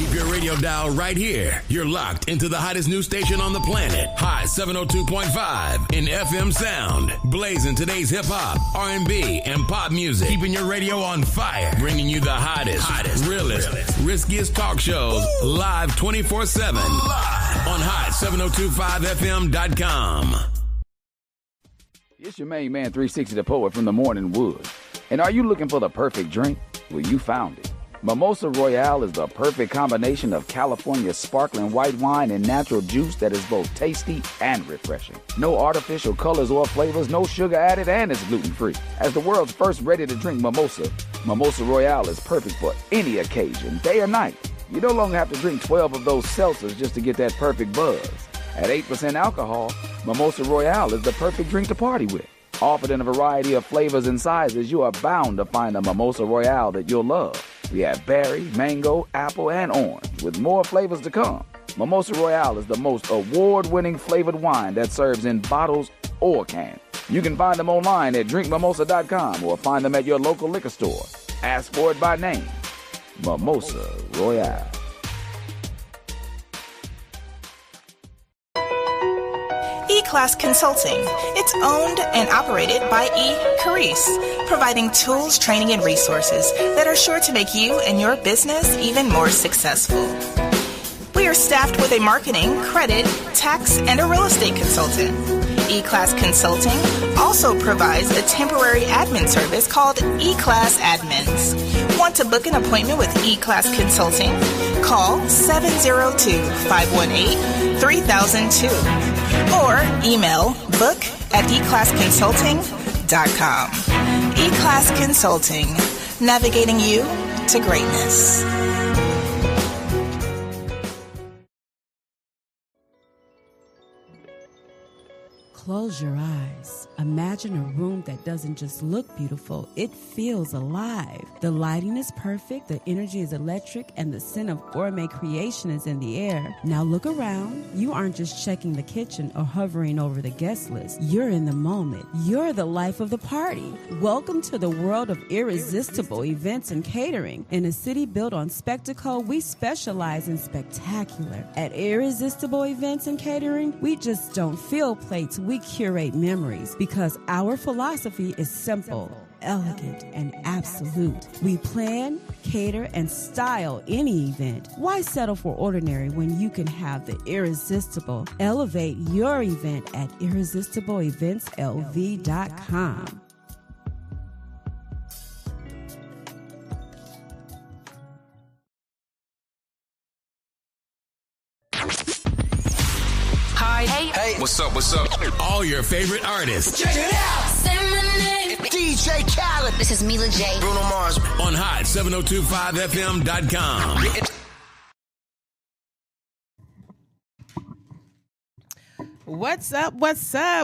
Keep your radio dial right here. You're locked into the hottest news station on the planet. Hot 702.5 in FM sound. Blazing today's hip-hop, R&B, and pop music. Keeping your radio on fire. Bringing you the hottest, realest, riskiest talk shows live 24/7. Live on hot7025fm.com. It's your main man, 360 the Poet from the Morning Wood. And are you looking for the perfect drink? Well, you found it. Mimosa Royale is the perfect combination of California sparkling white wine and natural juice that is both tasty and refreshing. No artificial colors or flavors, no sugar added, and it's gluten-free. As the world's first ready-to-drink mimosa, Mimosa Royale is perfect for any occasion, day or night. You no longer have to drink 12 of those seltzers just to get that perfect buzz. At 8% alcohol, Mimosa Royale is the perfect drink to party with. Offered in a variety of flavors and sizes, you are bound to find a Mimosa Royale that you'll love. We have berry, mango, apple, and orange, with more flavors to come. Mimosa Royale is the most award-winning flavored wine that serves in bottles or cans. You can find them online at drinkmimosa.com or find them at your local liquor store. Ask for it by name. Mimosa Royale. E-Class Consulting. It's owned and operated by Carice, providing tools, training, and resources that are sure to make you and your business even more successful. We are staffed with a marketing, credit, tax, and a real estate consultant. E-Class Consulting also provides a temporary admin service called E-Class Admins. Want to book an appointment with E-Class Consulting? Call 702-518-3002 or email book@eclassconsulting.com. E-Class Consulting, navigating you to greatness. Close your eyes. Imagine a room that doesn't just look beautiful, it feels alive. The lighting is perfect, the energy is electric, and the scent of gourmet creation is in the air. Now look around. You aren't just checking the kitchen or hovering over the guest list. You're in the moment. You're the life of the party. Welcome to the world of irresistible events and catering. In a city built on spectacle, we specialize in spectacular. At Irresistible Events and Catering, we just don't fill plates, we curate memories, because our philosophy is simple, elegant, and absolute. We plan, cater, and style any event. Why settle for ordinary when you can have the irresistible? Elevate your event at irresistibleeventslv.com. Hey, what's up? All your favorite artists. Check it out. Say my name. DJ Khaled. This is Mila J. Bruno Mars. On Hot 7025fm.com. What's up?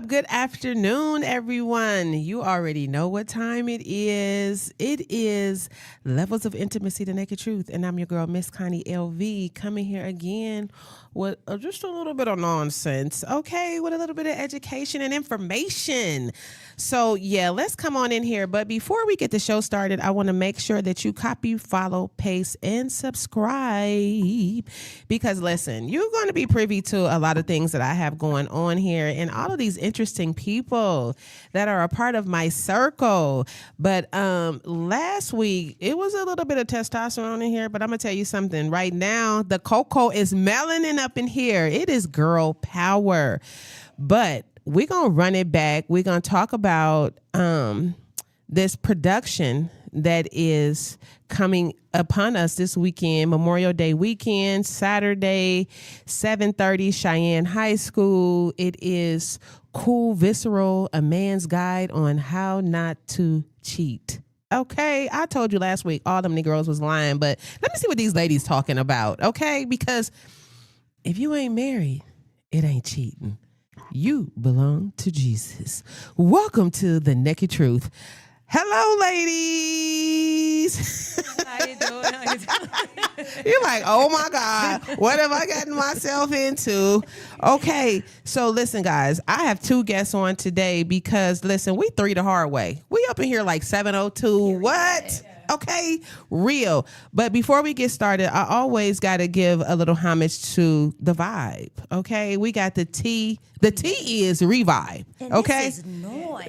Good afternoon, everyone. You already know what time it is. It is Levels of Intimacy, the Naked Truth. And I'm your girl, Miss Connie LV, coming here again with just a little bit of nonsense, okay? With a little bit of education and information. So, yeah, let's come on in here. But before we get the show started, I want to make sure that you copy, follow, paste, and subscribe. Because, listen, you're going to be privy to a lot of things that I have going on here and all of these interesting people that are a part of my circle. But last week, it was a little bit of testosterone in here, but I'm going to tell you something. Right now, the cocoa is melanin up in here. It is girl power. But we're going to run it back. We're going to talk about this production that is coming upon us this weekend, Memorial Day weekend, Saturday, 7:30, Cheyenne High School. It is Cool Visceral, a man's guide on how not to cheat. Okay, I told you last week all them Negroes was lying, but let me see what these ladies talking about, okay? Because if you ain't married, it ain't cheating. You belong to Jesus. Welcome to the Naked Truth. Hello, ladies. How you doing? You're like, oh my God, what have I gotten myself into? Okay, so listen, guys, I have two guests on today because, listen, we three the hard way. We up in here like 7:02. What? Okay, real. But before we get started, I always got to give a little homage to the vibe. Okay, we got the T. The T is revive. Okay,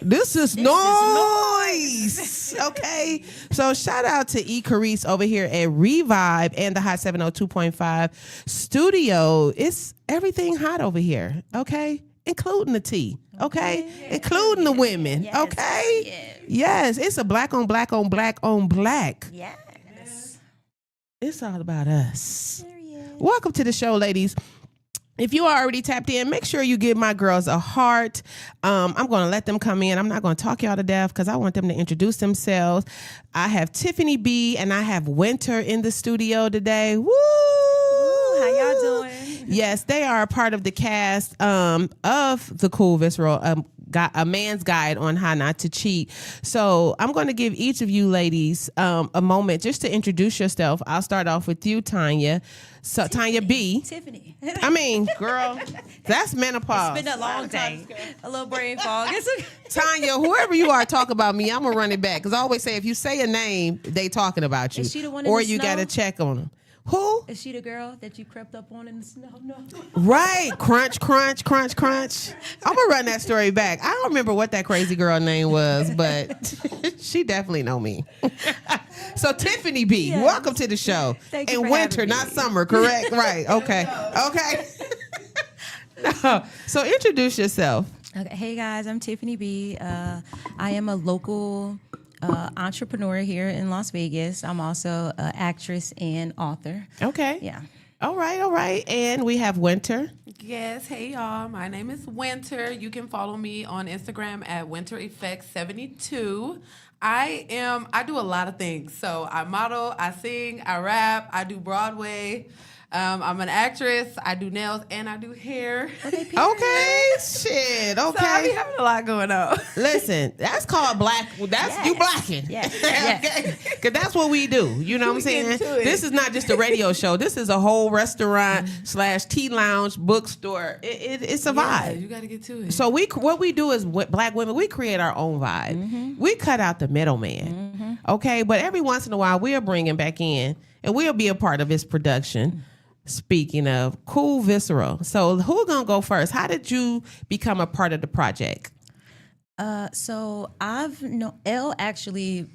this is noise. Okay, so shout out to E. Carice over here at Revive and the Hot 702.5 studio. It's everything hot over here. Okay, including the T. Okay, including the women. Yes. Okay, yes, it's a black on black on black on black. Yes, it's all about us. Welcome to the show, ladies. If you are already tapped in, make sure you give my girls a heart. I'm going to let them come in. I'm not going to talk y'all to death because I want them to introduce themselves. I have Tiffany B and I have Winter in the studio today. Woo! Ooh, how y'all doing? Yes, they are a part of the cast of the Cool Visceral, a man's guide on how not to cheat. So I'm going to give each of you ladies a moment just to introduce yourself. I'll start off with you, Tanya. So Tiffany. Tanya B. Tiffany. I mean, girl, that's menopause. It's been a long day. A little brain fog. Tanya, whoever you are, talk about me. I'm going to run it back. Because I always say if you say a name, they talking about you. Is she the one in or the you snow? got to check on them. Who? Is she the girl that you crept up on in the snow? No. Right. Crunch, crunch, crunch, crunch. I'm going to run that story back. I don't remember what that crazy girl name was, but she definitely know me. So Tiffany B, yes. Welcome to the show. Thank you in for winter, having me. not summer, correct? Right. Okay. Okay. No. So introduce yourself. Okay. Hey guys, I'm Tiffany B. I am a local entrepreneur here in Las Vegas. I'm also an actress and author. Okay. Yeah. All right. And we have Winter. Yes, hey y'all. My name is Winter. You can follow me on Instagram at WinterEffects72. I do a lot of things. So I model, I sing, I rap, I do Broadway. I'm an actress. I do nails and I do hair. Okay, shit. Okay. So I be having a lot going on. Listen, that's called black. That's Yes. you blacking. Yes. Okay, because that's what we do. You know what I'm saying? get to it. This is not just a radio show. This is a whole restaurant / tea lounge, bookstore. It's a Yeah, vibe. you got to get to it. So what we do is black women, we create our own vibe. Mm-hmm. We cut out the middleman. Okay, but every once in a while we'll bring him back in, and we'll be a part of his production. Speaking of Cool Visceral, so who gonna go first? How did you become a part of the project? So Elle actually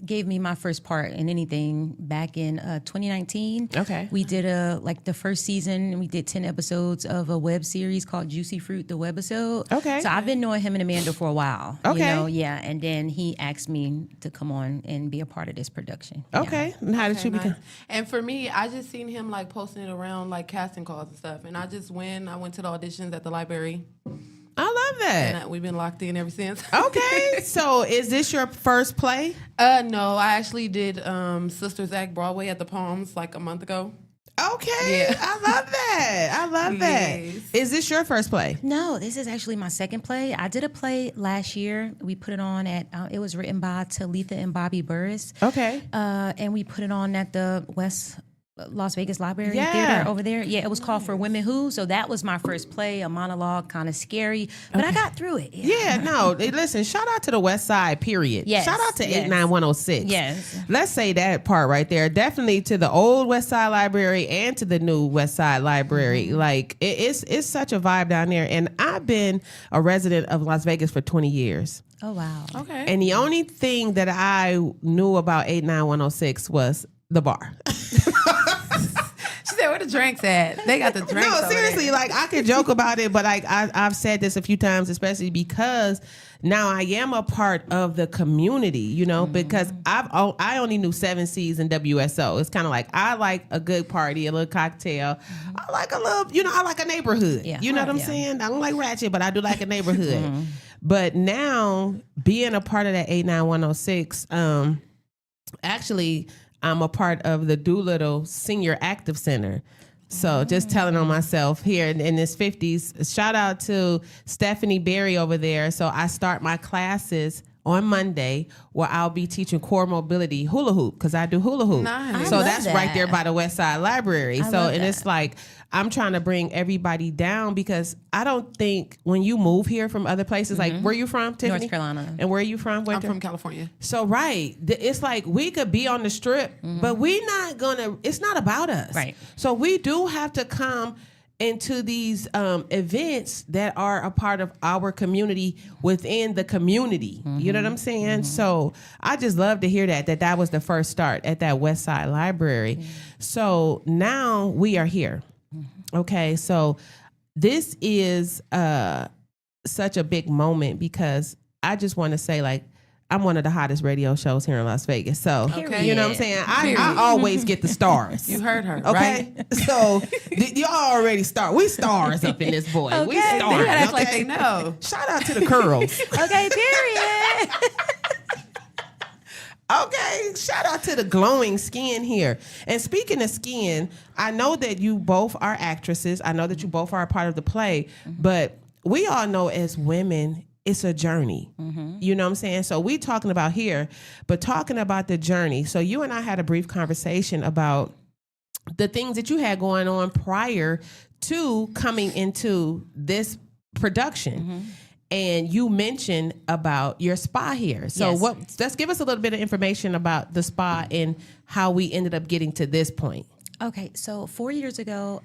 gave me my first part in anything back in 2019. Okay. We did the first season. We did 10 episodes of a web series called Juicy Fruit, the webisode. Okay. So I've been knowing him and Amanda for a while. Okay. You know, yeah. And then he asked me to come on and be a part of this production. Yeah. Okay. And how did you become? Nice. And for me, I just seen him like posting it around like casting calls and stuff. And I went to the auditions at the library. I love that. And we've been locked in ever since. Okay. So is this your first play? No, I actually did Sisters Act Broadway at the Palms like a month ago. Okay. Yeah. I love that. Yes. Is this your first play? No, this is actually my second play. I did a play last year. We put it on at, it was written by Talitha and Bobby Burris. Okay. And we put it on at the Las Vegas Library Yeah. Theater over there. Yeah, it was called For Women Who. So that was my first play, a monologue, kind of scary. But I got through it. Yeah, no. Listen, shout out to the West Side, period. Yes, Shout out to yes. 89106. Yes. Let's say that part right there. Definitely to the old West Side Library and to the new West Side Library. Mm-hmm. Like, it's such a vibe down there. And I've been a resident of Las Vegas for 20 years. Oh, wow. Okay. And the only thing that I knew about 89106 was the bar. She said, where the drinks at? They got the drinks. No, over seriously, there. like I could joke about it, but like I've said this a few times, especially because now I am a part of the community, you know, because I only knew 7 C's and WSO. It's kind of like I like a good party, a little cocktail. I like a little, you know, I like a neighborhood. Yeah. You know what I'm Yeah. saying? I don't like ratchet, but I do like a neighborhood. But now being a part of that 89106, actually, I'm a part of the Doolittle Senior Active Center. So just telling on myself here in this 50s, shout out to Stephanie Berry over there. So I start my classes on Monday where I'll be teaching core mobility hula hoop because I do hula hoop. Nice. So love that's that. right there by the West Side Library. love And that. it's like I'm trying to bring everybody down because I don't think when you move here from other places, like where you from, Tiffany? North Carolina. And where are you from, I'm Winter? from California. So right, it's like we could be on the strip, but we not gonna. It's not about us, Right. So we do have to come into these events that are a part of our community within the community. You know what I'm saying? So I just love to hear that was the first start at that West Side Library. So now we are here. Okay, so this is such a big moment because I just want to say, like, I'm one of the hottest radio shows here in Las Vegas. So, Okay. you know what I'm saying? I Period. always get the stars. You heard her, Okay? right? So, y'all already star. We stars up in this boy. We Okay. stars. They act like okay? they know. Shout out to the curls. Okay, period. Okay, shout out to the glowing skin here. And speaking of skin, I know that you both are actresses. I know that you both are a part of the play, but we all know as women, it's a journey. You know what I'm saying? So we talking about here, but talking about the journey. So you and I had a brief conversation about the things that you had going on prior to coming into this production. And you mentioned about your spa here. So Yes. let's give us a little bit of information about the spa and how we ended up getting to this point. Okay, so 4 years ago,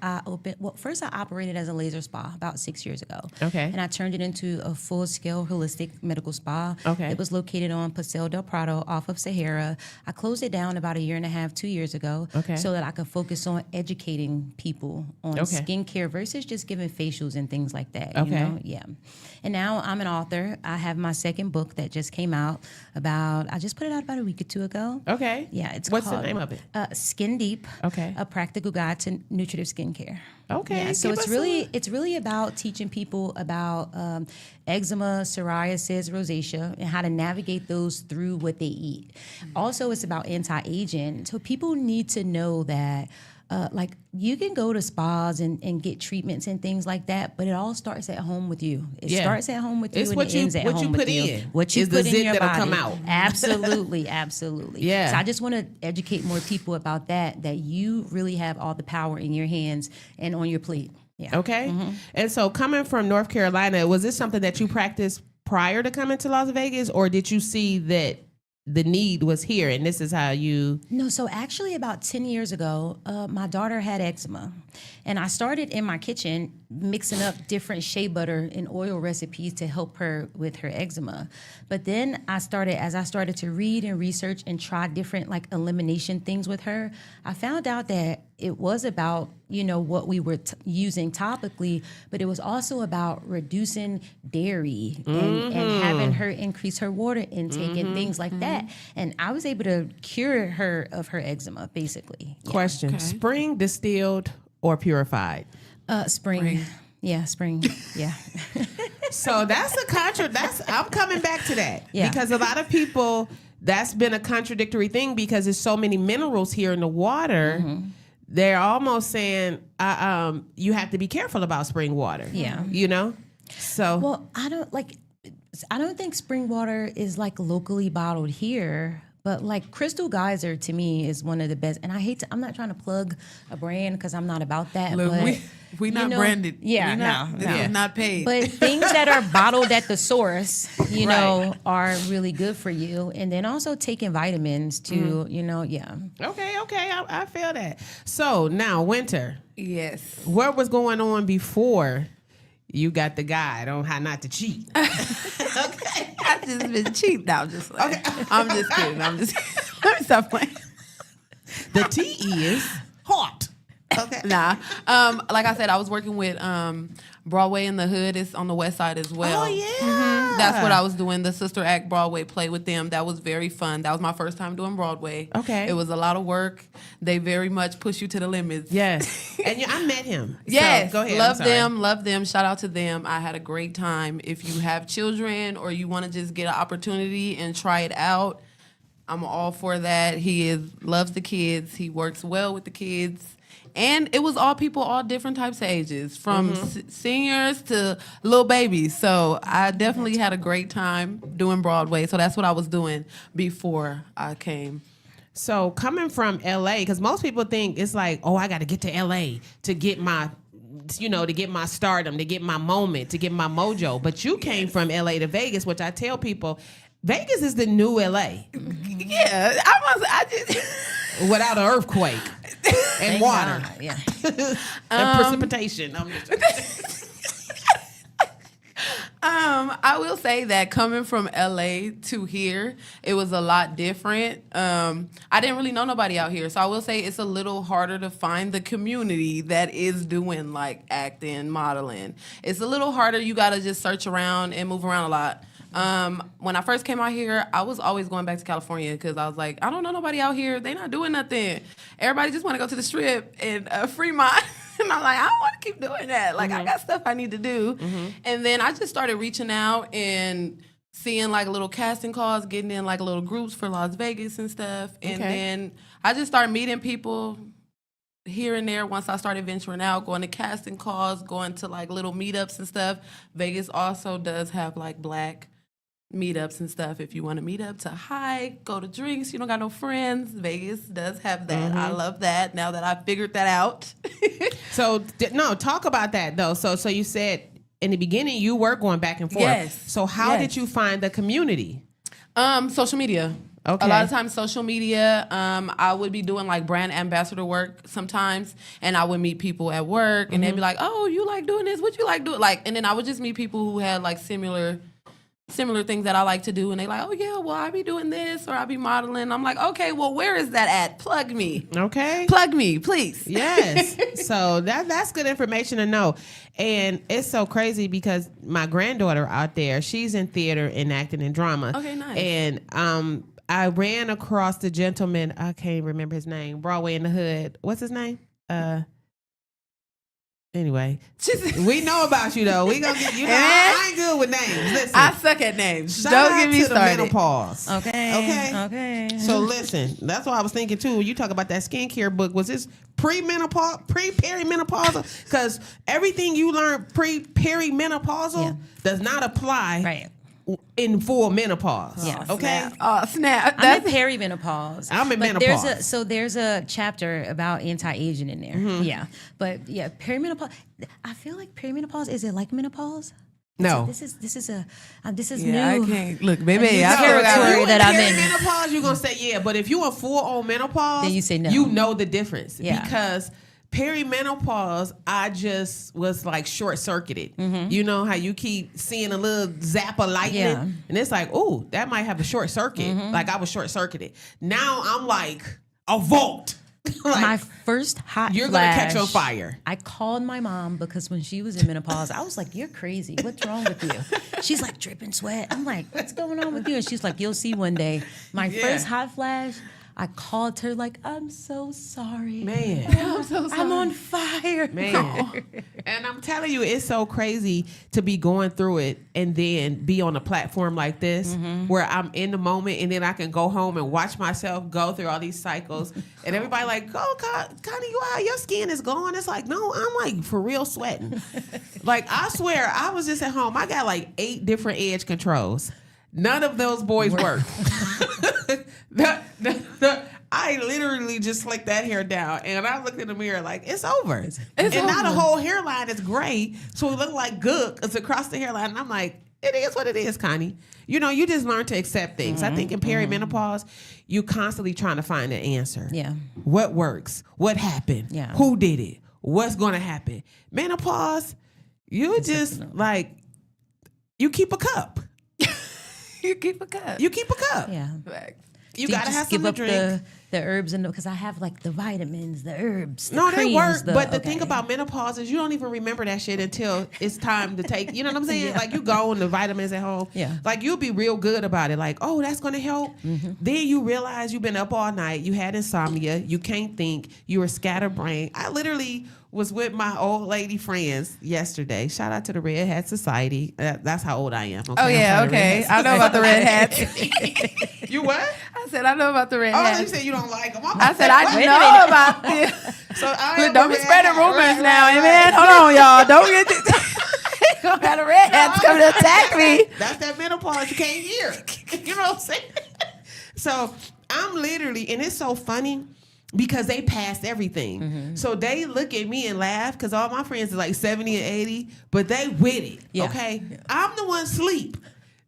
first I operated as a laser spa about 6 years ago. Okay. And I turned it into a full-scale holistic medical spa. Okay. It was located on Paseo del Prado off of Sahara. I closed it down about 2 years ago. Okay. So that I could focus on educating people on Okay. skincare versus just giving facials and things like that. Okay. You know? Yeah. And now I'm an author. I have my second book that just came out I just put it out about a week or two ago. Okay. Yeah, it's What's called the name of it? Skin Deep. Okay. A practical guide to nutritive skincare. Okay, Yeah, so give it's us it's really about teaching people about eczema, psoriasis, rosacea, and how to navigate those through what they eat. Also, it's about anti-aging. So people need to know that. Like you can go to spas and get treatments and things like that, but it all starts at home with you. It Yeah. starts at home with you It's and what it you- ends at what you home put with you. in What you is the put in zit your that'll body. come out. Absolutely, absolutely. Yeah. So I just want to educate more people about that you really have all the power in your hands and on your plate. Yeah. Okay. And so coming from North Carolina, was this something that you practiced prior to coming to Las Vegas, or did you see that the need was here and this is how you... No, so actually about 10 years ago, my daughter had eczema. And I started in my kitchen mixing up different shea butter and oil recipes to help her with her eczema. But then as I started to read and research and try different like elimination things with her, I found out that it was about, what we were using topically, but it was also about reducing dairy and having her increase her water intake and things like that. And I was able to cure her of her eczema, basically. Yeah. Question. Spring distilled or purified? Spring. Yeah, spring. Yeah. So that's I'm coming back to that. Yeah. Because a lot of people, that's been a contradictory thing because there's so many minerals here in the water. They're almost saying you have to be careful about spring water. Yeah. So Well, I don't think spring water is like locally bottled here, but like Crystal Geyser to me is one of the best. And I'm not trying to plug a brand because I'm not about that. Look, but we not branded. Yeah, we not, no. This is not paid. But things that are bottled at the source, are really good for you. And then also taking vitamins to, yeah. Okay, I feel that. So now, Winter, Yes. what was going on before you got the guide on how not to cheat? Okay. I just been cheap now. Just like, I'm just kidding. Let me stop playing. The tea is hot. Okay. Nah. Like I said, I was working with Broadway in the Hood. It's on the west side as well. Oh, yeah. That's what I was doing, the Sister Act Broadway play with them. That was very fun. That was my first time doing Broadway. Okay. It was a lot of work. They very much push you to the limits. Yes. And I met him. Yes. So, go ahead. Love them. Shout out to them. I had a great time. If you have children or you want to just get an opportunity and try it out, I'm all for that. He loves the kids. He works well with the kids. And it was all people, all different types of ages, from seniors to little babies. So I definitely had a great time doing Broadway. So that's what I was doing before I came. So coming from LA, because most people think it's like, oh, I got to get to LA to get my, to get my stardom, to get my moment, to get my mojo. But you came from LA to Vegas, which I tell people, Vegas is the new LA. Yeah, I just without an earthquake and water, yeah, and precipitation. I will say that coming from LA to here, it was a lot different. I didn't really know nobody out here, so I will say it's a little harder to find the community that is doing like acting, modeling. It's a little harder. You got to just search around and move around a lot. When I first came out here, I was always going back to California because I was like, I don't know nobody out here. They not doing nothing. Everybody just want to go to the Strip and Fremont. And I'm like, I don't want to keep doing that. Like, I got stuff I need to do. And then I just started reaching out and seeing like little casting calls, getting in like little groups for Las Vegas and stuff. And then I just started meeting people here and there once I started venturing out, going to casting calls, going to like little meetups and stuff. Vegas also does have like Black meetups and stuff. If you want to meet up to hike, go to drinks, you don't got no friends, Vegas does have that. I love that now that I figured that out. So talk about that though. So you said in the beginning you were going back and forth. Yes. So how did you find the community? Social media. Okay. A lot of times social media, I would be doing like brand ambassador work sometimes, and I would meet people at work and they'd be like, oh, you like doing this? What you like doing? Like, and then I would just meet people who had like similar things that I like to do, and they like, oh yeah, well I be doing this or I be modeling. I'm like, okay, well where is that at? Plug me. Okay. Plug me, please. Yes. So that's good information to know. And it's so crazy because my granddaughter out there, she's in theater and acting and drama. Okay, nice. And I ran across the gentleman, I can't remember his name, Broadway in the Hood. What's his name? Anyway, we know about you though. We gonna get you. I ain't good with names. Listen, I suck at names. Shout Don't out get me to started. The menopause. Okay. So listen, that's what I was thinking too. When you talk about that skincare book, was this pre-menopause, pre-perimenopausal? Because everything you learn pre-perimenopausal does not apply in full menopause. Yes. Okay. Snap. I'm in perimenopause. I'm in but menopause. There's a chapter about anti-aging in there. Yeah. But yeah, perimenopause. I feel like perimenopause, is it like menopause? No. This is new. I can't look, baby. I feel territory that I'm in. Perimenopause, you're gonna say yeah, but if you are full on menopause, Then you say no. You know the difference. Yeah. Because perimenopause, I just was like short circuited. You know how you keep seeing a little zap of lightning, and it's like, oh, that might have a short circuit. Like I was short circuited. Now I'm like a vault. Like, my first hot you're flash, gonna catch on fire. I called my mom because when she was in menopause, I was like, "You're crazy. What's wrong with you?" She's like, dripping sweat. I'm like, "What's going on with you?" And she's like, "You'll see one day." My first hot flash, I called her like, "I'm so sorry, Man. I'm so sorry. I'm on fire, Man. And I'm telling you, it's so crazy to be going through it and then be on a platform like this where I'm in the moment and then I can go home and watch myself go through all these cycles. And everybody like, oh, Cnnie, your skin is glowing. It's like, no, I'm like for real sweating. Like, I swear, I was just at home. I got like 8 different edge controls. None of those boys work. I literally just slicked that hair down, and I looked in the mirror like, it's over. And now the whole hairline is gray, so it looked like gook. It's across the hairline, and I'm like, it is what it is, Cnnie. You know, you just learn to accept things. I think in perimenopause, you constantly trying to find an answer. Yeah. What works? What happened? Yeah. Who did it? What's going to happen? Menopause, you just like, you keep a cup. You keep a cup. You keep a cup. Yeah. You gotta have give something up to drink. the the herbs and because I have like the vitamins, the herbs. The No, creams, they work. But the thing about menopause is you don't even remember that shit until it's time to take. You know what I'm saying? Yeah. Like you go on the vitamins at home. Yeah. Like you'll be real good about it. Like, oh, that's gonna help. Then you realize you've been up all night. You had insomnia. You can't think. You were scatterbrained. I literally was with my old lady friends yesterday. Shout out to the Red Hat Society. That's how old I am. Okay? Oh yeah, okay. I know about the red hats. You what? I said I know about the red Oh, hats. you said you don't like them. I said I know about this. So I Don't be spreading rumors now, amen. Hold on, y'all. Don't get gonna have the red hats coming to attack me. That's that menopause you can't hear. You know what I'm saying? So I'm literally, and it's so funny because they passed everything. So they look at me and laugh because all my friends are like 70 and 80, but they with it. Yeah. Okay, I'm the one sleep.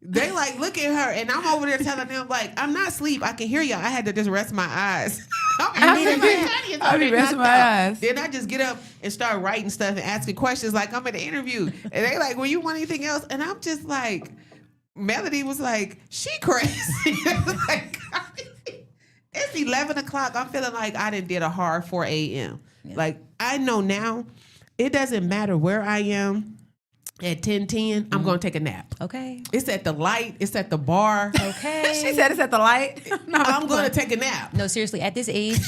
They like look at her, and I'm over there telling them like I'm not asleep. I can hear y'all. I had to just rest my eyes. I be resting my eyes. Then I just get up and start writing stuff and asking questions like I'm in an interview. And they like, well, you want anything else? And I'm just like, Melody was like, she crazy. Like, it's 11 o'clock. I'm feeling like I did a hard 4 a.m. Yeah. Like I know now, it doesn't matter where I am. At 10:10, I'm going to take a nap. Okay. It's at the light. It's at the bar. Okay. She said it's at the light. No, I'm going to take a nap. No, seriously. At this age,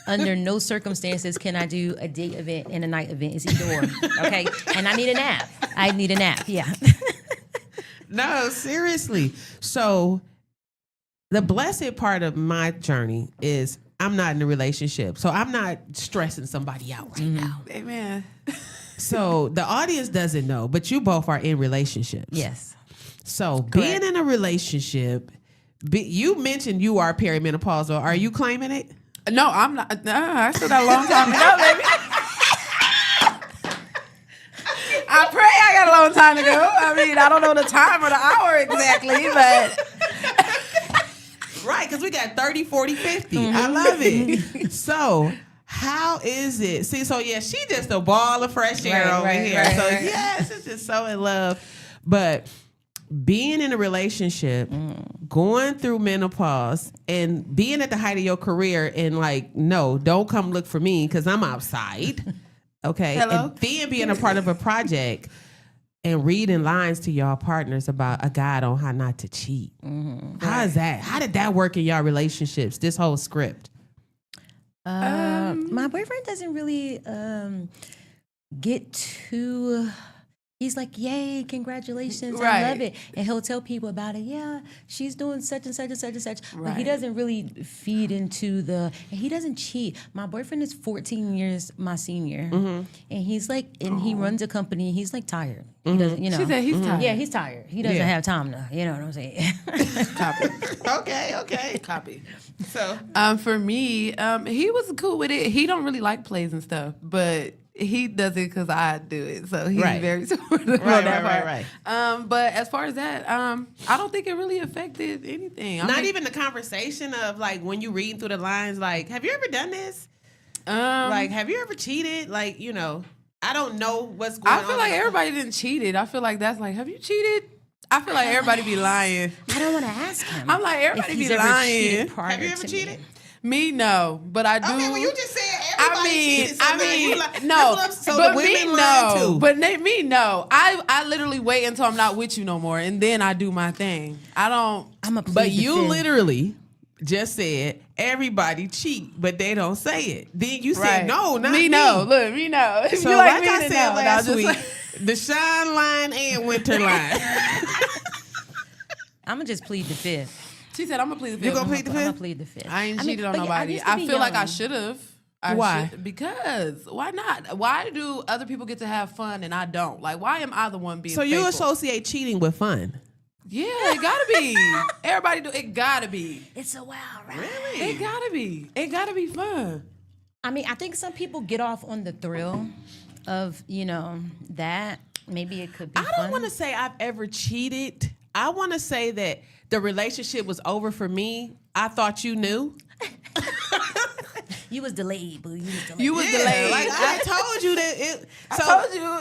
under no circumstances can I do a day event and a night event. It's either or. Okay. And I need a nap. I need a nap. Yeah. No, seriously. So the blessed part of my journey is I'm not in a relationship. So I'm not stressing somebody out right now. Amen. So the audience doesn't know, but you both are in relationships. Yes. So being in a relationship, you mentioned you are perimenopausal. Are you claiming it? No, I'm not. No, I still got a long time to go, baby. I pray I got a long time to go. I mean, I don't know the time or the hour exactly, but. Right, because we got 30, 40, 50. I love it. So how is it? See, so yeah, she just a ball of fresh air over here. So yes, it's just so in love. But being in a relationship, going through menopause, and being at the height of your career, and like, no, don't come look for me because I'm outside. Okay. Hello? And then being a part of a project and reading lines to y'all partners about a guide on how not to cheat. How is that? How did that work in y'all relationships? This whole script. My boyfriend doesn't really get too. He's like, yay, congratulations, I love it. And he'll tell people about it. Yeah, she's doing such and such and such and such. But he doesn't really feed into and he doesn't cheat. My boyfriend is 14 years my senior. And he's like, and he runs a company. He's like tired. He doesn't, you know. She said he's tired. Yeah, he's tired. He doesn't have time to, you know what I'm saying? Copy. Okay. Copy. So, For me, he was cool with it. He don't really like plays and stuff, but he does it because I do it. So he's very supportive on that part. Right. But as far as that, I don't think it really affected anything. Not even the conversation of like when you reading through the lines, like, have you ever done this? Like, have you ever cheated? Like, you know, I don't know what's going on. I feel like everybody didn't cheated. I feel like that's like, have you cheated? I feel like everybody be lying. I don't want to ask him. I'm like, everybody be lying. Have you ever cheated? Me, no, but I do. Okay, well, you just said everybody cheated. So no, but me, no. But me, no. I literally wait until I'm not with you no more, and then I do my thing. I don't. But you literally just said everybody cheat, but they don't say it. Then you said no, not me. No, look, me no. So you like me I said no, last week, the shine line and winter line. I'm going to just plead the fifth. She said, I'm going to plead the fifth. You going to plead the fifth? I'm going to plead the fifth. I ain't cheated on but nobody. I feel like I young. should have. Why? Because why not? Why do other people get to have fun and I don't? Like, why am I the one being So you faithful? associate cheating with fun? Yeah, it gotta be. Everybody do. It gotta be. It's a wild ride. Really? It gotta be. It gotta be fun. I mean, I think some people get off on the thrill of, you know, that. Maybe it could be I don't want to say I've ever cheated. I want to say that the relationship was over for me. I thought you knew. You was delayed, boo. You was delayed. Like I told you that it. So, I told you.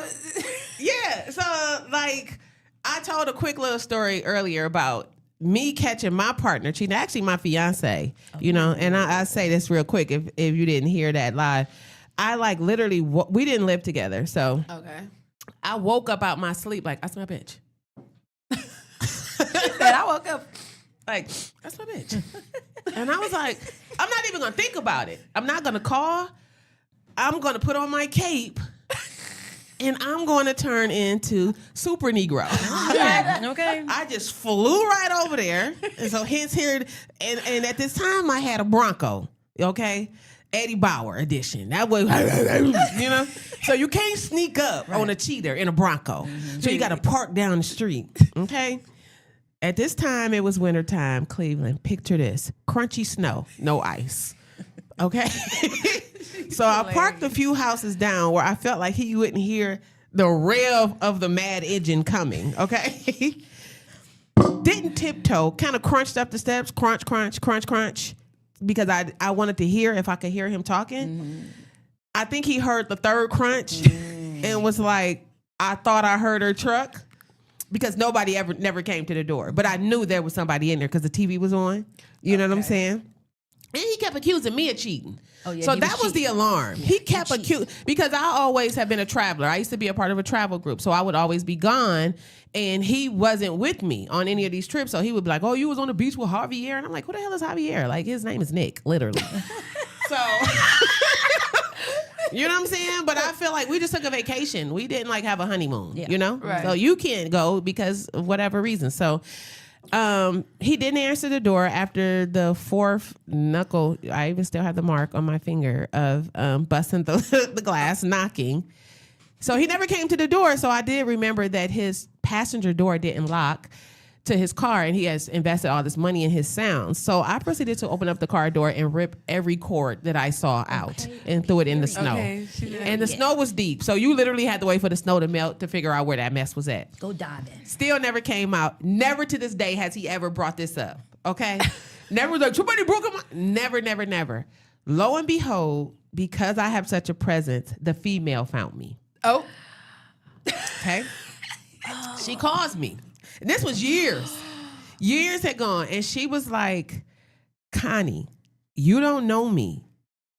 Yeah. So like I told a quick little story earlier about me catching my partner cheating, actually my fiance, you know, and I say this real quick if you didn't hear that live. I like literally, we didn't live together. So I woke up out my sleep like, that's my bitch. And I woke up like, that's my bitch. And I was like, I'm not even going to think about it. I'm not going to call. I'm going to put on my cape. And I'm going to turn into Super Negro. Okay. I just flew right over there. And so hence here, and at this time I had a Bronco, okay? Eddie Bauer edition. That was, you know? So you can't sneak up on a cheater in a Bronco. So you got to park down the street, okay? At this time, it was wintertime, Cleveland. Picture this. Crunchy snow, no ice, okay? So I parked a few houses down where I felt like he wouldn't hear the rev of the mad engine coming, okay? Didn't tiptoe, kind of crunched up the steps, crunch, crunch, crunch, crunch, because I wanted to hear if I could hear him talking. I think he heard the third crunch and was like, I thought I heard her truck, because nobody never came to the door. But I knew there was somebody in there because the TV was on. You know what I'm saying? And he kept accusing me of cheating. Oh, yeah, so that was the alarm. Yeah, he kept accusing, because I always have been a traveler. I used to be a part of a travel group, so I would always be gone, and he wasn't with me on any of these trips. So he would be like, oh, you was on the beach with Javier? And I'm like, who the hell is Javier? Like, his name is Nick, literally. So, you know what I'm saying? But I feel like we just took a vacation. We didn't like have a honeymoon, you know? Right. So you can't go because of whatever reason. So he didn't answer the door after the fourth knuckle. I even still have the mark on my finger of busting the glass, knocking. So he never came to the door. So I did remember that his passenger door didn't lock to his car, and he has invested all this money in his sound. So I proceeded to open up the car door and rip every cord that I saw out and threw it in the snow. And the snow was deep. So you literally had to wait for the snow to melt to figure out where that mess was at. Go diving. Still never came out. Never to this day has he ever brought this up. Okay? Never was like, somebody broke him. Never, never, never. Lo and behold, because I have such a presence, the female found me. Oh. Okay? She calls me. And this was years. Years had gone. And she was like, Connie, you don't know me,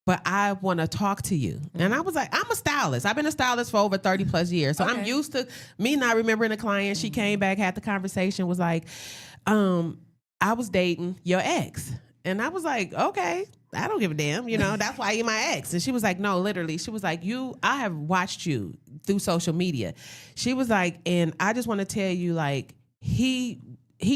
but I want to talk to you. And I was like, I'm a stylist. I've been a stylist for over 30 plus years. So I'm used to me not remembering a client. She came back, had the conversation, was like, I was dating your ex. And I was like, okay, I don't give a damn. You know, that's why you're my ex. And she was like, no, literally. She was like, I have watched you through social media. She was like, and I just want to tell you, like, he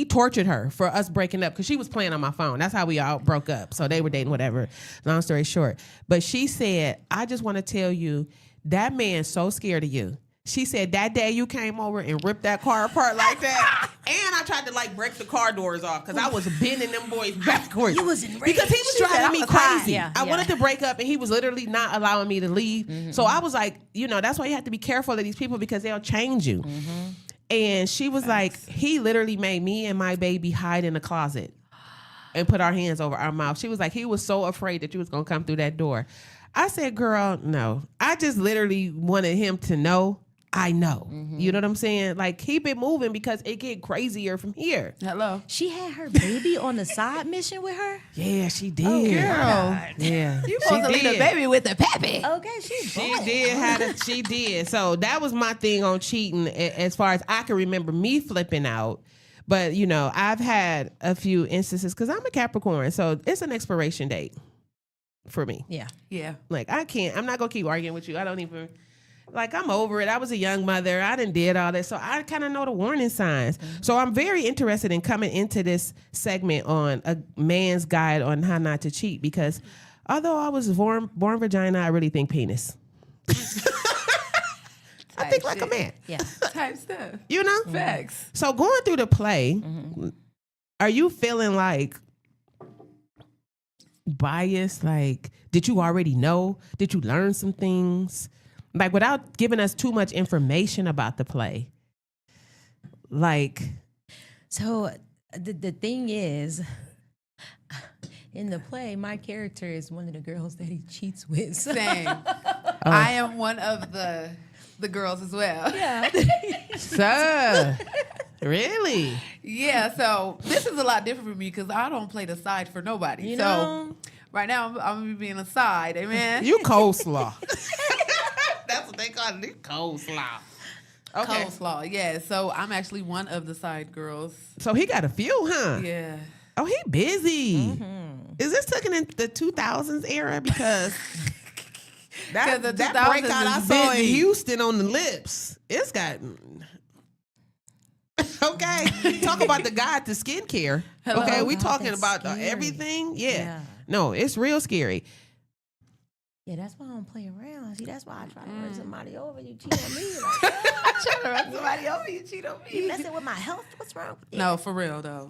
tortured her for us breaking up because she was playing on my phone. That's how we all broke up. So they were dating, whatever. Long story short. But she said, I just want to tell you, that man's so scared of you. She said, that day you came over and ripped that car apart like that. And I tried to like break the car doors off because I was bending them boys backwards. You was enraged. Because he was driving me crazy. Yeah, I wanted to break up and he was literally not allowing me to leave. So I was like, you know, that's why you have to be careful of these people because they'll change you. And she was like, he literally made me and my baby hide in the closet and put our hands over our mouth. She was like, he was so afraid that you was going to come through that door. I said, girl, no. I just literally wanted him to know I know. You know what I'm saying? Like, keep it moving because it get crazier from here. Hello. She had her baby on the side mission with her? Yeah, she did. Oh, girl. Yeah. You supposed to leave the baby with the pappy. Okay, she did. So that was my thing on cheating as far as I can remember me flipping out. But, you know, I've had a few instances because I'm a Capricorn. So it's an expiration date for me. Yeah. Like, I'm not going to keep arguing with you. I don't even... Like, I'm over it. I was a young mother. I done did all this. So I kind of know the warning signs. So I'm very interested in coming into this segment on a man's guide on how not to cheat because although I was born vagina, I really think penis. I think like a man. Yeah. Type stuff. You know? Facts. So going through the play, are you feeling like biased? Like, did you already know? Did you learn some things? Like, without giving us too much information about the play. Like. So the thing is, in the play, my character is one of the girls that he cheats with. Same. I am one of the girls as well. Yeah. Sir. Really? Yeah, so this is a lot different for me because I don't play the side for nobody. You so know? right now I'm gonna be being a side, amen. You coleslaw. That's what they call it. You coleslaw. Okay. Coleslaw, yeah. So I'm actually one of the side girls. So he got a few, huh? Yeah. Oh, he busy. Mm-hmm. Is this taken in the 2000s era? Because that the breakout 2000s I is saw in busy. Houston on the lips, it's got... Okay, talk about the guide to skincare. Hello. Okay, we God, talking that's about scary. everything. Yeah. Yeah. No, it's real scary. Yeah, that's why I don't play around. See, that's why I try to run somebody over. You cheat on me. Like, I try to run somebody over. You cheat on me. You messing with my health. What's wrong with you? No, for real though.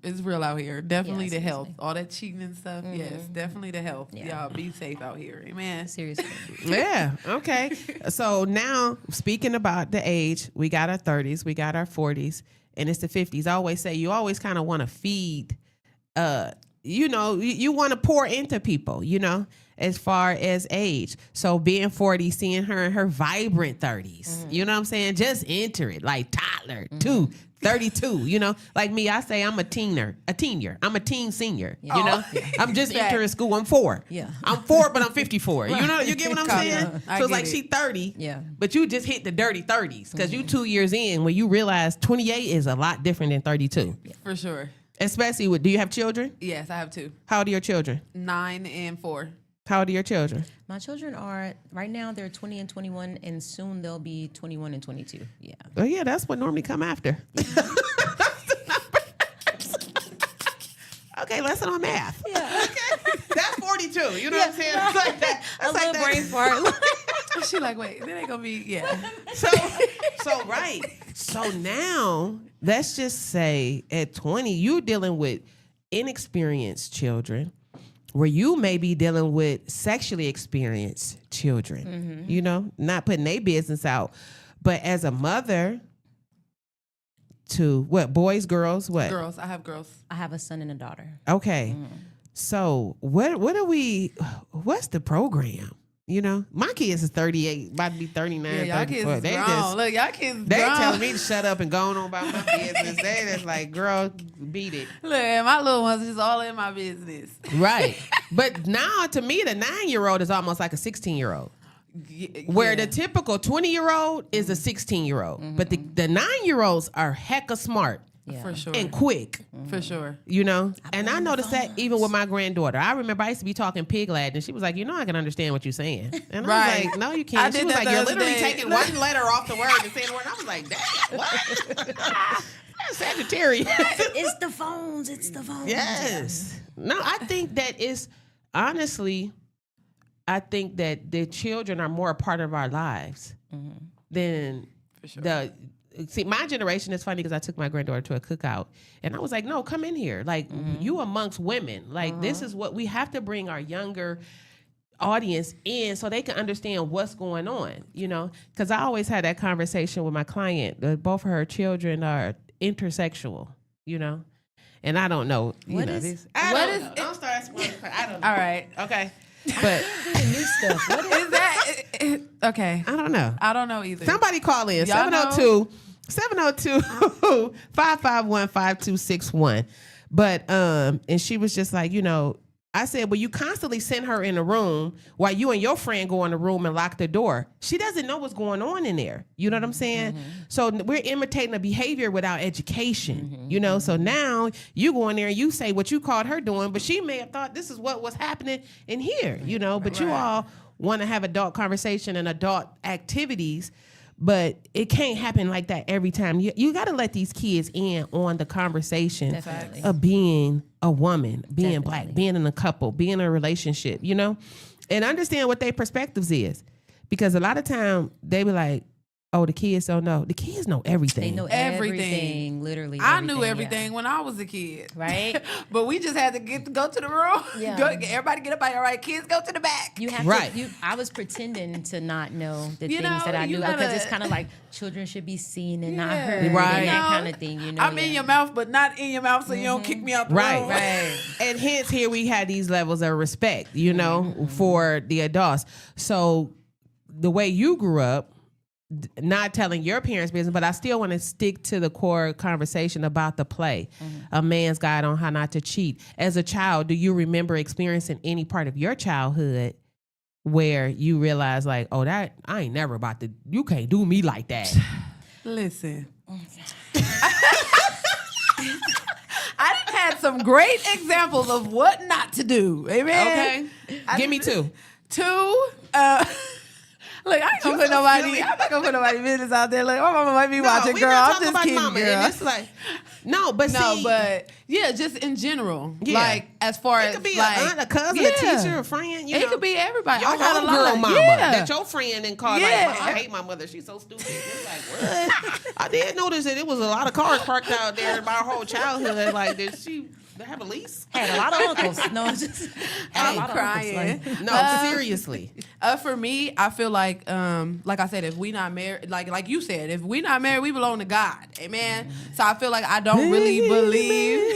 It's real out here. Definitely the seriously. health. All that cheating and stuff. Yes, definitely the health. Yeah. Y'all be safe out here. Amen. Seriously. Yeah. Okay. So now, speaking about the age, we got our 30s, we got our 40s, and it's the 50s. I always say you always kind of want to feed, you want to pour into people, as far as age. So being 40, seeing her in her vibrant 30s, you know what I'm saying? Just enter it like toddler, 32, like me, I say I'm a teener. I'm a teen senior, I'm just entering school. I'm 4. Yeah. I'm 4, but I'm 54. You get what I'm saying? Yeah, I So it's get like it. she 30, Yeah. but you just hit the dirty 30s because you 2 years in when you realize 28 is a lot different than 32. For sure. Especially with, do you have children? Yes, I have 2. How old are your children? 9 and 4. How old are your children? My children are, right now, they're 20 and 21, and soon they'll be 21 and 22. Yeah. Oh yeah, that's what normally come after. Okay, lesson on math. Yeah. Okay, that's 42. You know what I'm saying? It's like that. A It's like little that. brain fart. She like, wait, that ain't gonna be, yeah. So right. So now let's just say at 20, you dealing with inexperienced children, where you may be dealing with sexually experienced children. Not putting their business out, but as a mother to what, boys, girls, what? Girls, I have girls. I have a son and a daughter. Okay. So what's the program? My kids is 38, about to be 39, Yeah, y'all 34. kids They grown. just, Look, y'all kids they grown. telling me to shut up and go on about my business. They just like, girl, beat it. Look, my little ones is all in my business. Right. But now to me, the 9-year-old is almost like a 16-year-old. Where the typical 20-year-old is a 16-year-old. But the 9-year-olds are hecka smart. Yeah. For sure. And quick, For sure. And I noticed that even with my granddaughter. I remember I used to be talking pig Latin, and she was like, I can understand what you're saying. And I Right. was like, no, you I can't. She did was that like, the you're other literally day. taking one letter off the word and saying the word. And I was like, damn, what? That's Sagittarius. It's the phones. It's the phones. Yes. No, I think that is, honestly, I think that the children are more a part of our lives than see, my generation is funny because I took my granddaughter to a cookout and I was like, no, come in here. Like, you amongst women. Like, this is what we have to bring our younger audience in so they can understand what's going on, Because I always had that conversation with my client. Both of her children are intersexual, And I don't know. What is Don't start asking me. I don't know. All right. Okay. But New stuff. What is Is that okay? I don't know. I don't know either. Somebody call in. Y'all know? 702-551-5261. But and she was just like, I said, well, you constantly send her in a room while you and your friend go in the room and lock the door. She doesn't know what's going on in there. You know what I'm saying? So we're imitating a behavior without education, So now you go in there and you say what you caught her doing, but she may have thought this is what was happening in here, But you all want to have adult conversation and adult activities. But it can't happen like that every time. You got to let these kids in on the conversation Definitely. of being a woman, being black, being in a couple, being in a relationship, and understand what their perspectives is. Because a lot of time they be like, oh, the kids don't know. The kids know everything. They know everything. Literally. I knew everything when I was a kid. Right? But we just had to go to the room. Yeah. Everybody get up out. All right, kids, go to the back. You have Right. to. I was pretending to not know the You things know, that I you knew because gotta- it's kind of like children should be seen and not Yeah. heard, Right. and that No, kind of thing. I'm in your mouth, but not in your mouth, so you don't kick me out the Right. room. Right. And hence here we had these levels of respect, for the adults. So the way you grew up, not telling your parents' business, but I still want to stick to the core conversation about the play, A Man's Guide on How Not to Cheat. As a child, do you remember experiencing any part of your childhood where you realize like, oh, that I ain't never about to, you can't do me like that? Listen. I done had some great examples of what not to do. Amen. Okay. Give me two. Look, I ain't gonna put nobody. I'm not gonna put nobody business out there. Like, my mama might be watching, girl. I'm just kidding, mama, girl. and it's like, but yeah, just in general. Yeah. Like, as far as it could be like, a aunt, a cousin, a teacher, a friend. You know. could be everybody. Your I got a lot homegirl of mama that your friend and called Yeah. like, I hate my mother. She's so stupid. It's like, what? I did notice that it was a lot of cars parked out there my whole childhood. Like, did she have a lease? Had a lot of uncles. No, just had a lot of crying. uncles. Like, No, seriously. For me, I feel like I said, if we not married, like you said, if we not married, we belong to God. Amen. So I feel like I don't really believe.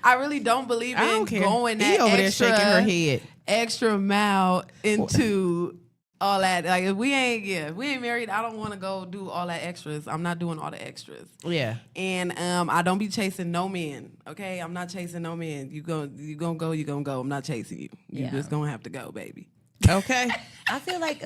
I really don't believe in going that over extra, there shaking her head. extra mile into all that. Like, if we ain't married, I don't want to go do all that extras. I'm not doing all the extras. Yeah. And I don't be chasing no men. Okay, I'm not chasing no men. You gonna go. I'm not chasing you. You just gonna have to go, baby. Okay. I feel like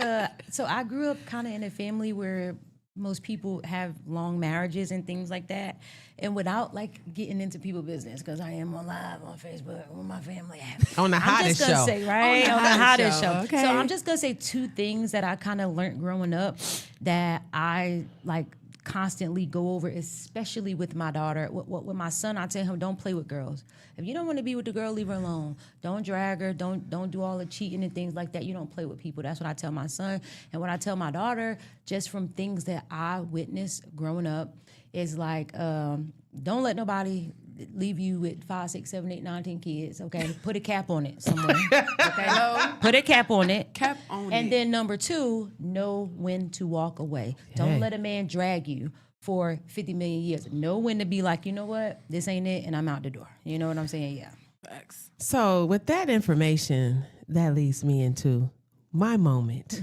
so I grew up kind of in a family where most people have long marriages and things like that, and without like getting into people's business, because I am on live on Facebook with my family. On the hottest show. I'm just gonna say, right? On the hottest show. Okay. So I'm just gonna say two things that I kind of learned growing up that I like constantly go over, especially with my daughter. With my son, I tell him, don't play with girls. If you don't want to be with the girl, leave her alone. Don't drag her. Don't do all the cheating and things like that. You don't play with people. That's what I tell my son. And what I tell my daughter, just from things that I witnessed growing up, is like, don't let nobody leave you with 5, 6, 7, 8, 9, 10 kids. Okay, put a cap on it somewhere. Okay, put a cap on it. Cap on it. And then number 2, know when to walk away. Don't let a man drag you for 50 million years. Know when to be like, you know what, this ain't it, and I'm out the door. You know what I'm saying? Yeah. Facts. So with that information, that leads me into my moment.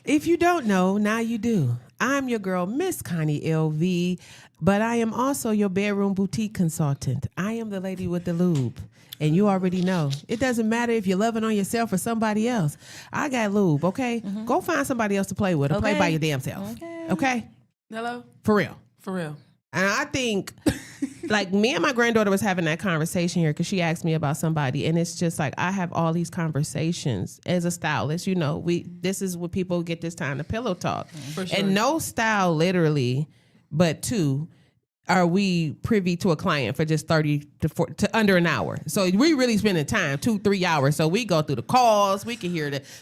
If you don't know, now you do. I'm your girl, Miss Connie LV, but I am also your bedroom boutique consultant. I am the lady with the lube. And you already know. It doesn't matter if you're loving on yourself or somebody else. I got lube, okay? Go find somebody else to play with or play by your damn self. Okay? Hello? For real. For real. And I think, like, me and my granddaughter was having that conversation here because she asked me about somebody, and it's just like I have all these conversations as a stylist. You know, this is what people get this time to pillow talk, For sure. and no style literally, but 2. Are we privy to a client for just 30 to under an hour? So we really spending time 2-3 hours. So we go through the calls. We can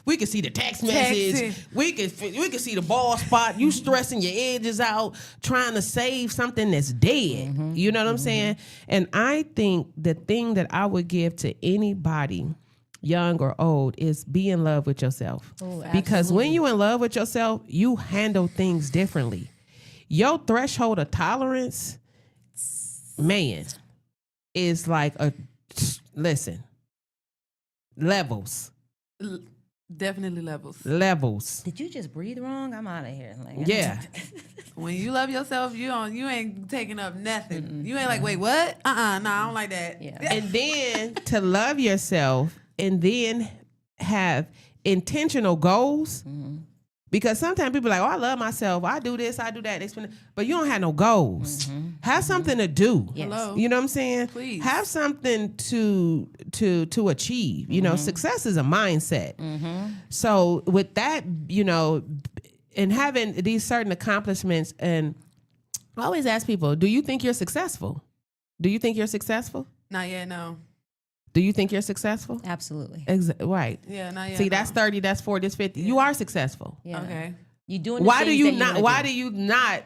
we can see the text message. We can see the ball spot. You stressing your edges out, trying to save something that's dead. You know what I'm saying? And I think the thing that I would give to anybody, young or old, is be in love with yourself. Because when you in love with yourself, you handle things differently. Your threshold of tolerance, man, is like levels. Definitely levels. Levels. Did you just breathe wrong? I'm out of here. Like, Yeah. When you love yourself, you ain't taking up nothing. You ain't like, wait, what? Nah, I don't like that. Yeah. And then to love yourself and then have intentional goals. Because sometimes people are like, oh, I love myself. I do this, I do that. But you don't have no goals. Have something to do. Yes. Hello? You know what I'm saying? Please. Have something to achieve. You know, success is a mindset. So with that, you know, and having these certain accomplishments, and I always ask people, do you think you're successful? Do you think you're successful? Not yet, no. Do you think you're successful? Absolutely. Right. Yeah, not yet. See, no. that's 30, that's 40, that's 50. You are successful. Yeah. Okay. You doing the Why do things you that not? wanna Why do. do you not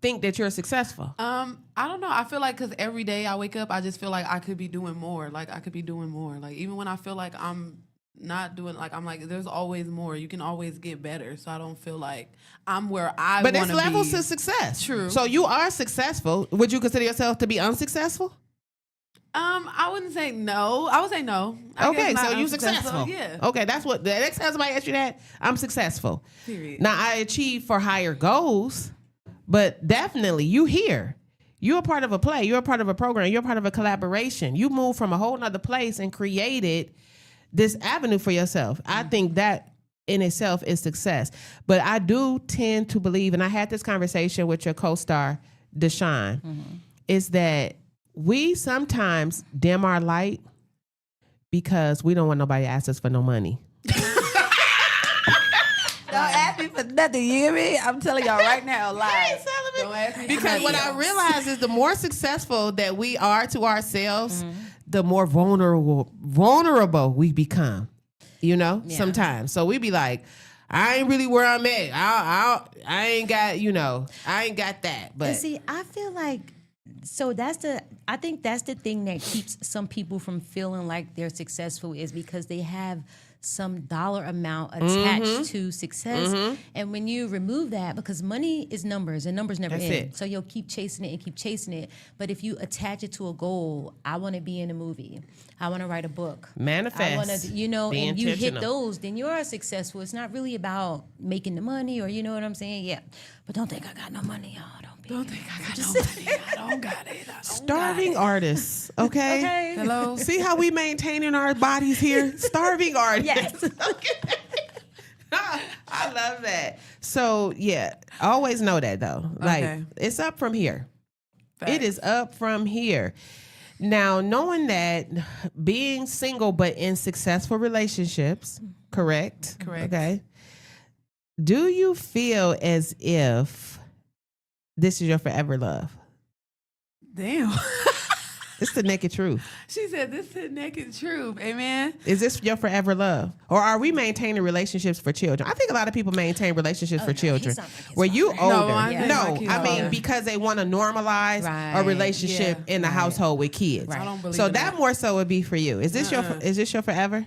think that you're successful? I don't know. I feel like because every day I wake up, I just feel like I could be doing more. Like I could be doing more. Like even when I feel like I'm not doing, like I'm like, there's always more. You can always get better. So I don't feel like I'm where I want to be. But it's levels to success. True. So you are successful. Would you consider yourself to be unsuccessful? I wouldn't say no. I would say no. Okay, so you successful. Yeah. Okay, that's what the next time somebody asks you that, I'm successful. Period. Now I achieve for higher goals, but definitely you here. You're a part of a play. You're a part of a program. You're a part of a collaboration. You moved from a whole nother place and created this avenue for yourself. I think that in itself is success. But I do tend to believe, and I had this conversation with your co-star, Deshaun, is that we sometimes dim our light because we don't want nobody to ask us for no money. Don't ask me for nothing. You hear me? I'm telling y'all right now, live. Don't ask me Because what I realize is the more successful that we are to ourselves, the more vulnerable we become. You know, sometimes. So we be like, I ain't really where I'm at. I ain't got, I ain't got that. But see, I feel like, I think that's the thing that keeps some people from feeling like they're successful, is because they have some dollar amount attached to success. And when you remove that, because money is numbers and numbers never end. So you'll keep chasing it and keep chasing it. But if you attach it to a goal, I want to be in a movie. I want to write a book. Manifest. I want to, Be and you hit intentional. those, then you are successful. It's not really about making the money, or you know what I'm saying? Yeah. But don't think I got no money, y'all. Don't think I got no money. I don't got it. Starving artists, okay? Hello. See how we maintaining our bodies here? Starving artists. Yes. Okay. I love that. So, yeah, always know that, though. Like, it's up from here. Facts. It is up from here. Now, knowing that being single but in successful relationships, correct? Correct. Okay. Do you feel as if this is your forever love? Damn. It's the naked truth. She said, this is the naked truth. Amen. Is this your forever love? Or are we maintaining relationships for children? I think a lot of people maintain relationships for children. Where you older. I mean, because they want to normalize a relationship in the household with kids. Right. I don't believe so in that more so would be for you. Is this your forever?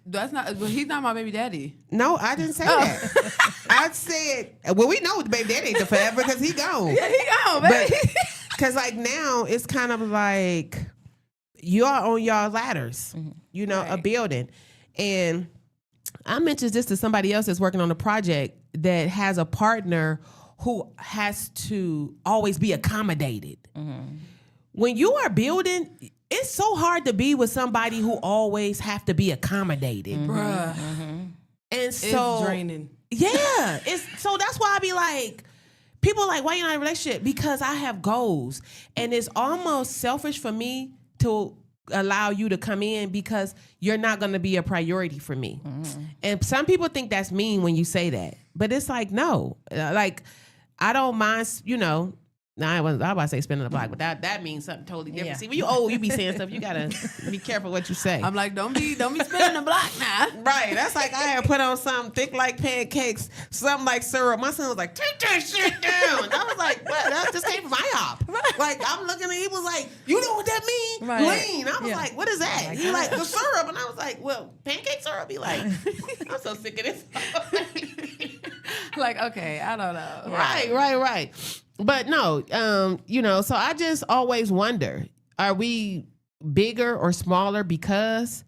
That's not, but he's not my baby daddy. No, I didn't say that. I said, well, we know the baby daddy ain't the forever because he gone. Yeah, he gone, baby. Because like now it's kind of like you're on y'all ladders, a building. And I mentioned this to somebody else that's working on a project that has a partner who has to always be accommodated. When you are building, it's so hard to be with somebody who always have to be accommodated. Bruh. And so it's draining. Yeah. So that's why I be like, people are like, why you not in a relationship? Because I have goals. And it's almost selfish for me to allow you to come in because you're not going to be a priority for me. And some people think that's mean when you say that. But it's like, no. Like, I don't mind, I was about to say spinning the block, but that means something totally different. Yeah. See, when you old, you be saying stuff, you gotta be careful what you say. I'm like, don't be spinning the block now. Right. That's like I had put on something thick like pancakes, something like syrup. My son was like, take that shit down. I was like, what? That just came from IHOP. Right. Like, I'm looking at he was like, you know what that means? Right. Lean. I was like, what is that? He like, the syrup. And I was like, well, pancake syrup? He like, I'm so sick of this. Like, okay, I don't know. Right. But no, so I just always wonder, are we bigger or smaller because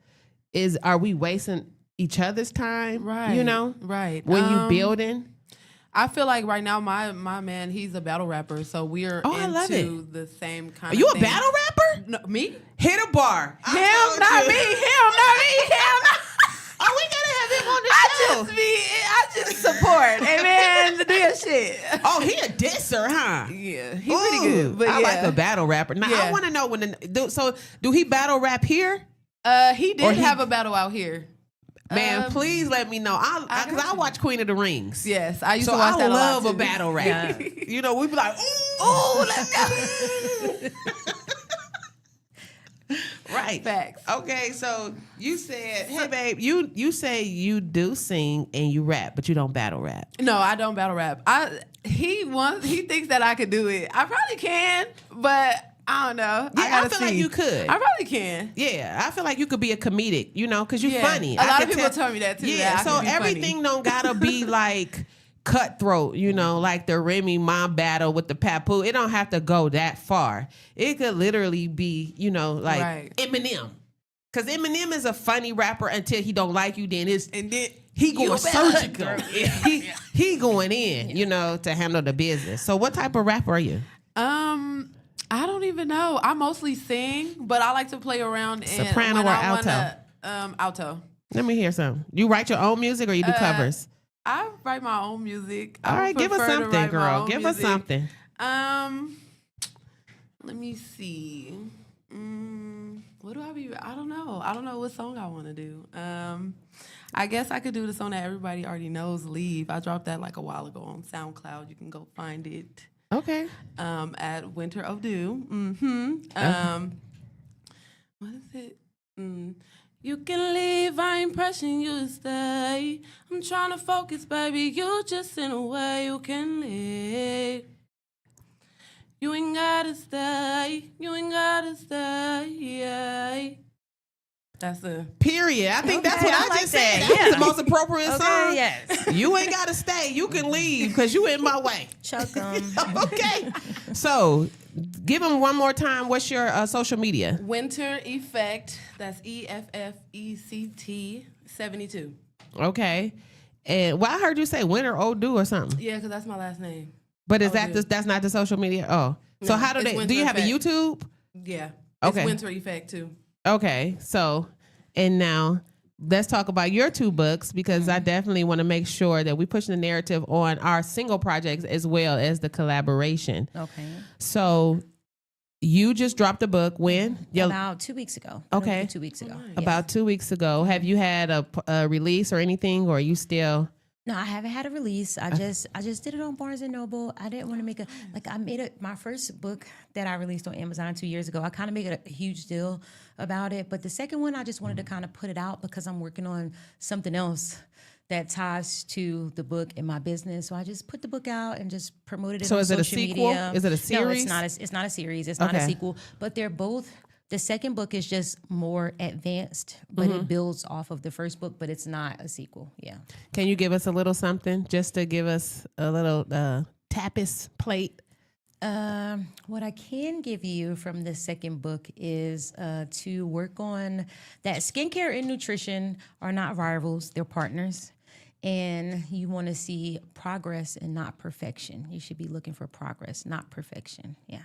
are we wasting each other's time? Right. Right. When you building? I feel like right now my man, he's a battle rapper, so we're into the same kind of thing. Are you a thing. battle rapper? No, me? Hit a bar. Him, not me. Oh, we gotta have him on the show. I just support. Amen. Do your shit. Oh, he a disser, huh? Yeah, he's pretty good. But I like a battle rapper. Now I want to know do he battle rap here? He did have a battle out here. Man, please let me know. Because I watch Queen of the Rings. Yes, I used to watch that a lot. I love too. a battle rap. We be like, ooh, let's go. Right. Facts. Okay, so you said, hey babe, you say you do sing and you rap, but you don't battle rap. No, I don't battle rap. He thinks that I could do it. I probably can, but I don't know. Yeah, I feel like you could. I probably can. Yeah, I feel like you could be a comedic, because you're funny. A lot of people tell me that too. Yeah, that so everything don't gotta be like cutthroat, you know, like the Remy Ma battle with the Papoose. It don't have to go that far. It could literally be, you know, like Eminem. Because Eminem is a funny rapper until he don't like you, then he going surgical. He going in, you know, to handle the business. So what type of rapper are you? I don't even know. I mostly sing, but I like to play around. Soprano or alto? Alto. Let me hear some. You write your own music or you do covers? I write my own music. All right, give us something, girl. Give us something. Let me see. What do I be? I don't know. I don't know what song I want to do. I guess I could do the song that everybody already knows, Leave. I dropped that like a while ago on SoundCloud. You can go find it. Okay. At Winter of Dew. What is it? You can leave, I ain't pressing you to stay. I'm trying to focus, baby. You just in a way you can leave. You ain't gotta stay. You ain't gotta stay. Yeah. That's a period. I think that's what I just said. That was the most appropriate song. Yes. You ain't gotta stay. You can leave because you in my way. Chuck 'em. Okay. So give them one more time. What's your social media? Winter Effect. That's EFFECT 72. Okay. And I heard you say Winter Odu or something. Yeah, because that's my last name. But is that's not the social media? Oh. So No, how do you have a YouTube? Yeah. Okay. It's Winter Effect too. Okay, so, and now let's talk about your two books because I definitely want to make sure that we push the narrative on our single projects as well as the collaboration. Okay. So you just dropped a book when? About 2 weeks ago. Okay. 2 weeks ago. Yes. About 2 weeks ago. Have you had a release or anything, or are you still? No, I haven't had a release. I just did it on Barnes and Noble. I didn't want to make I made it my first book that I released on Amazon 2 years ago. I kind of made it a huge deal about it, but the second one I just wanted to kind of put it out because I'm working on something else that ties to the book in my business. So I just put the book out and just promoted it on social media. So is it a sequel? Is it a series? No, it's not a series. It's not a sequel, but they're both. The second book is just more advanced, but it builds off of the first book, but it's not a sequel. Yeah. Can you give us a little something just to give us a little tapas plate? What I can give you from the second book is to work on that skincare and nutrition are not rivals, they're partners. And you want to see progress and not perfection. You should be looking for progress, not perfection. Yeah.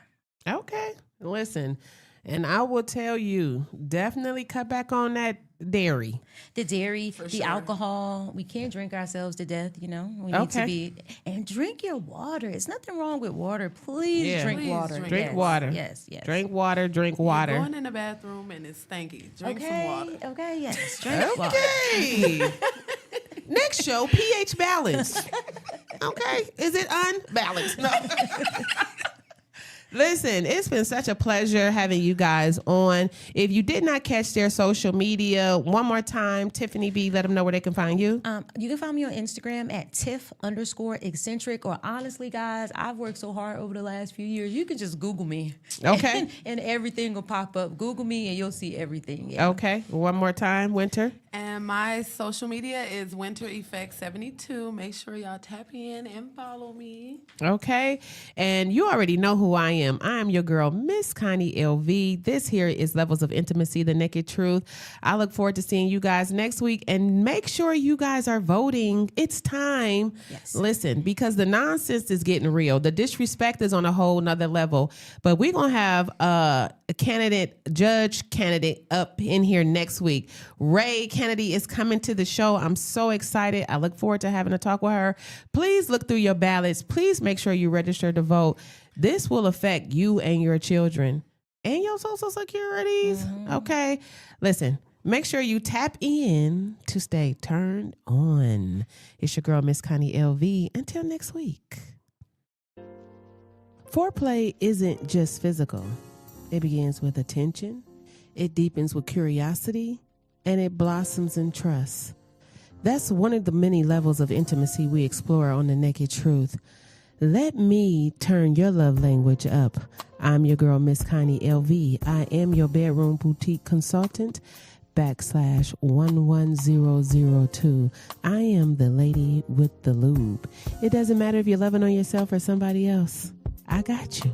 Okay. Listen. And I will tell you, definitely cut back on that dairy. The dairy, alcohol. We can't drink ourselves to death, you know. We need to be, and drink your water. It's nothing wrong with water. Please drink water. Drink water. Yes. Drink water, drink water. You're going in the bathroom and it's stanky. Drink some water. Okay, yes. Drink water. Okay. Next show, pH balance. Okay. Is it unbalanced? No. Listen, it's been such a pleasure having you guys on. If you did not catch their social media, one more time, Tiffany B, let them know where they can find you. You can find me on Instagram at Tiff_eccentric. Or honestly, guys, I've worked so hard over the last few years. You can just Google me. Okay. And everything will pop up. Google me and you'll see everything. Yeah. Okay. One more time, Winter. And my social media is Winter Effect 72. Make sure y'all tap in and follow me. Okay. And you already know who I am. I am your girl, Miss Cnnie LV. This here is Levels of Intimacy, the Naked Truth. I look forward to seeing you guys next week. And make sure you guys are voting. It's time. Yes. Listen, because the nonsense is getting real. The disrespect is on a whole nother level. But we're going to have a judge candidate up in here next week. Ray Kennedy is coming to the show. I'm so excited. I look forward to having a talk with her. Please look through your ballots. Please make sure you register to vote. This will affect you and your children and your social securities. Okay. Listen, make sure you tap in to stay turned on. It's your girl, Miss Cnnie LV. Until next week. Foreplay isn't just physical. It begins with attention, it deepens with curiosity, and it blossoms in trust. That's one of the many levels of intimacy we explore on The Naked Truth. Let me turn your love language up. I'm your girl, Miss Cnnie LV. I am your bedroom boutique consultant, /11002. I am the lady with the lube. It doesn't matter if you're loving on yourself or somebody else. I got you.